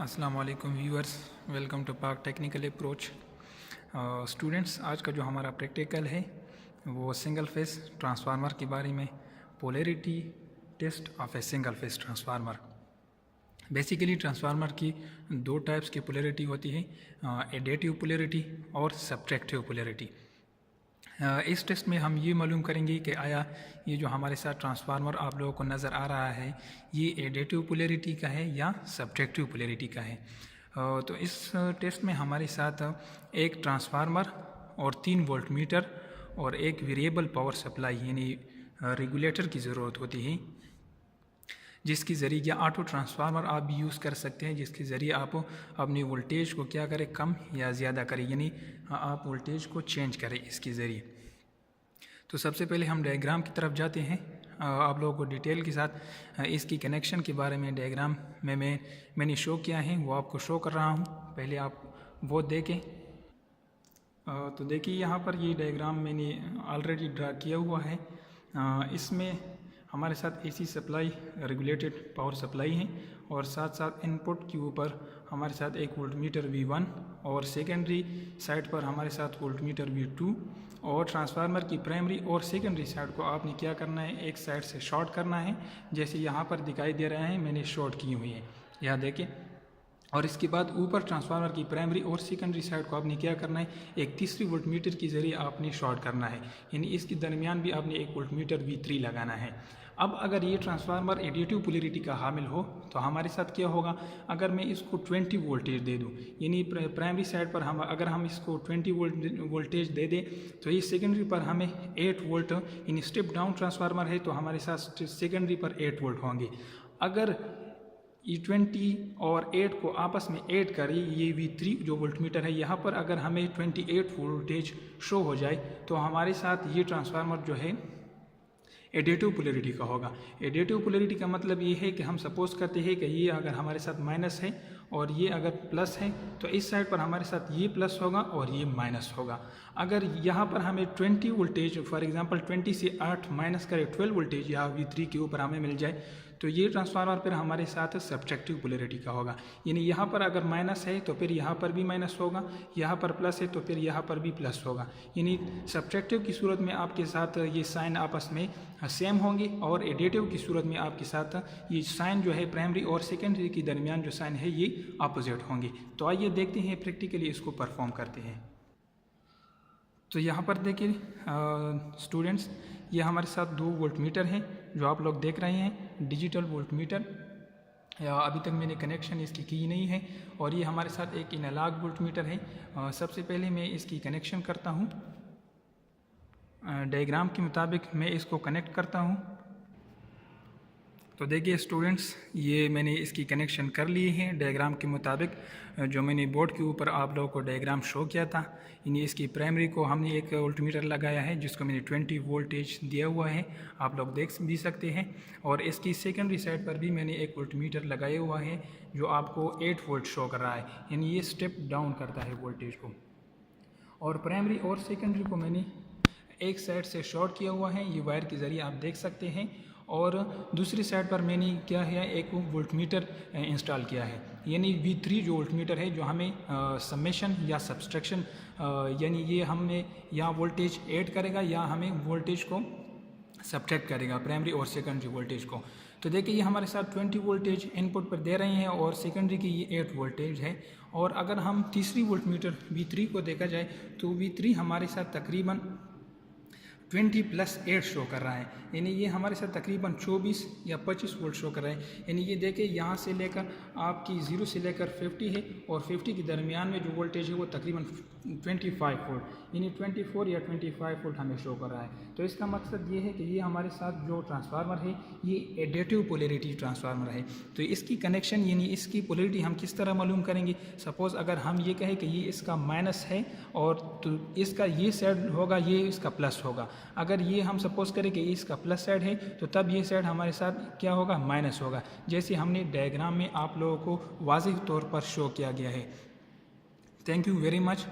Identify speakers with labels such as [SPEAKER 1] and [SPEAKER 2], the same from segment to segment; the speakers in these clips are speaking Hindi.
[SPEAKER 1] अस्सलाम वालेकुम व्यूअर्स, वेलकम टू पाक टेक्निकल अप्रोच। स्टूडेंट्स, आज का जो हमारा प्रैक्टिकल है वो सिंगल फेस ट्रांसफार्मर के बारे में, polarity test of a single phase transformer. Basically transformer की दो टाइप्स की पोलैरिटी होती है, एडेटिव पोलैरिटी और सब्ट्रैक्टिव पोलैरिटी। इस टेस्ट में हम ये मालूम करेंगे कि आया ये जो हमारे साथ ट्रांसफार्मर आप लोगों को नज़र आ रहा है ये एडेटिव पोलैरिटी का है या सब्ट्रैक्टिव पोलैरिटी का है। तो इस टेस्ट में हमारे साथ एक ट्रांसफार्मर और 3 वोल्ट मीटर और एक वेरिएबल पावर सप्लाई यानी रेगुलेटर की ज़रूरत होती है, जिसके ज़रिए या ऑटो ट्रांसफार्मर आप भी यूज़ कर सकते हैं, जिसके ज़रिए आप अपनी वोल्टेज को क्या करें, कम या ज़्यादा करें, यानी आप वोल्टेज को चेंज करें इसके ज़रिए। तो सबसे पहले हम डायग्राम की तरफ जाते हैं। आप लोगों को डिटेल के साथ इसकी कनेक्शन के बारे में डायग्राम में मैंने शो किया है, वो आपको शो कर रहा हूँ, पहले आप वो देखें। तो देखिए यहाँ पर ये डायग्राम मैंने ऑलरेडी ड्रा किया हुआ है। इसमें हमारे साथ AC supply, regulated power supply है और साथ साथ इनपुट के ऊपर हमारे साथ एक वोल्टमीटर V1 और सेकेंडरी साइड पर हमारे साथ वोल्टमीटर V2 और ट्रांसफार्मर की प्राइमरी और सेकेंडरी साइड को आपने क्या करना है, एक साइड से शॉर्ट करना है, जैसे यहाँ पर दिखाई दे रहा है मैंने शॉर्ट की हुई है, यहाँ देखें। और इसके बाद ऊपर ट्रांसफार्मर की प्राइमरी और सेकेंडरी साइड को आपने क्या करना है, एक तीसरी वोल्टमीटर के ज़रिए आपने शॉर्ट करना है, यानी इसके दरमियान भी आपने एक वोल्टमीटर V3 लगाना है। अब अगर ये ट्रांसफार्मर एडिटिव पोलैरिटी का हामिल हो तो हमारे साथ क्या होगा, अगर मैं इसको 20 वोल्टेज दे दूँ, यानी प्राइमरी साइड पर अगर हम इसको 20 वोल्टेज दे दें तो ये सेकेंडरी पर हमें 8 वोल्ट, यानी स्टेप डाउन ट्रांसफार्मर है तो हमारे साथ सेकेंडरी पर 8 वोल्ट होंगे। अगर ये 20 और 8 को आपस में ऐड करें, ये V3 जो वोल्टमीटर है यहाँ पर अगर हमें 28 वोल्टेज शो हो जाए तो हमारे साथ ये ट्रांसफार्मर जो है एडिटिव पोलैरिटी का होगा। एडिटिव पोलैरिटी का मतलब ये है कि हम सपोज करते हैं कि ये अगर हमारे साथ माइनस है और ये अगर प्लस है तो इस साइड पर हमारे साथ ये प्लस होगा और ये माइनस होगा। अगर यहाँ पर हमें 20 वोल्टेज, फॉर एग्जांपल 20 से 8 माइनस करें 12 वोल्टेज यहाँ V3 के ऊपर हमें मिल जाए तो ये ट्रांसफार्मर फिर हमारे साथ सब्ट्रैक्टिव पोलैरिटी का होगा, यानी यहाँ पर अगर माइनस है तो फिर यहाँ पर भी माइनस होगा, यहाँ पर प्लस है तो फिर यहाँ पर भी प्लस होगा। यानी सब्ट्रैक्टिव की सूरत में आपके साथ ये साइन आपस में सेम होंगे और एडिटिव की सूरत में आपके साथ ये साइन जो है प्राइमरी और सेकेंडरी के दरमियान जो साइन है ये अपोजिट होंगे। तो आइए देखते हैं प्रैक्टिकली इसको परफॉर्म करते हैं। तो यहाँ पर देखिए स्टूडेंट्स, ये हमारे साथ 2 वोल्टमीटर हैं जो आप लोग देख रहे हैं, डिजिटल वोल्टमीटर। अभी तक मैंने कनेक्शन इसकी की नहीं है और ये हमारे साथ एक एनालॉग वोल्टमीटर है। सबसे पहले मैं इसकी कनेक्शन करता हूँ, डायग्राम के मुताबिक मैं इसको कनेक्ट करता हूँ। तो देखिए स्टूडेंट्स, ये मैंने इसकी कनेक्शन कर ली है डायग्राम के मुताबिक, जो मैंने बोर्ड के ऊपर आप लोगों को डायग्राम शो किया था। यानी इसकी प्राइमरी को हमने एक वोल्टमीटर लगाया है जिसको मैंने 20 वोल्टेज दिया हुआ है, आप लोग देख भी सकते हैं। और इसकी सेकेंडरी साइड पर भी मैंने एक वोल्टमीटर लगाया हुआ है जो आपको 8 वोल्ट शो कर रहा है, यानी ये स्टेप डाउन करता है वोल्टेज को। और प्राइमरी और सेकेंडरी को मैंने एक साइड से शॉर्ट किया हुआ है, ये वायर के ज़रिए आप देख सकते हैं। और दूसरी साइड पर मैंने क्या है, एक वोल्टमीटर इंस्टॉल किया है, यानी V3 जो वोल्टमीटर है जो हमें समेशन या सब्सट्रैक्शन, यानी ये हमें यहाँ वोल्टेज ऐड करेगा या हमें वोल्टेज को सब्ट्रैक्ट करेगा, प्राइमरी और सेकेंडरी वोल्टेज को। तो देखिए ये हमारे साथ 20 वोल्टेज इनपुट पर दे रहे हैं और सेकेंडरी की ये 8 वोल्टेज है। और अगर हम तीसरी वोल्टमीटर V3 को देखा जाए तो V3 हमारे साथ तकरीबन 20 + 8 शो कर रहा है, यानी ये हमारे साथ तकरीबन 24 या 25 वोल्ट शो कर रहा है। यानी ये देखिए यहाँ से लेकर आपकी 0 से लेकर 50 है और 50 के दरमियान में जो वोल्टेज है वो तकरीबन 25 वोल्ट, यानी 24 या 25 वोल्ट हमें शो कर रहा है। तो इसका मकसद ये है कि ये हमारे साथ जो ट्रांसफार्मर है ये एडिटिव पोलैरिटी ट्रांसफार्मर है। तो इसकी कनेक्शन यानी इसकी पोलैरिटी हम किस तरह मालूम करेंगे। सपोज़ अगर हम ये कहें कि ये इसका माइनस है और तो इसका ये साइड होगा, ये इसका प्लस होगा। अगर ये हम सपोज करें कि इसका प्लस साइड है तो तब ये साइड हमारे साथ क्या होगा, माइनस होगा, जैसे हमने डायग्राम में आप लोगों को वाज़िह तौर पर शो किया गया है। Thank you very much.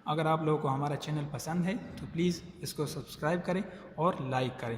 [SPEAKER 1] अगर आप लोगों को हमारा चैनल पसंद है तो प्लीज़ इसको सब्सक्राइब करें और लाइक करें।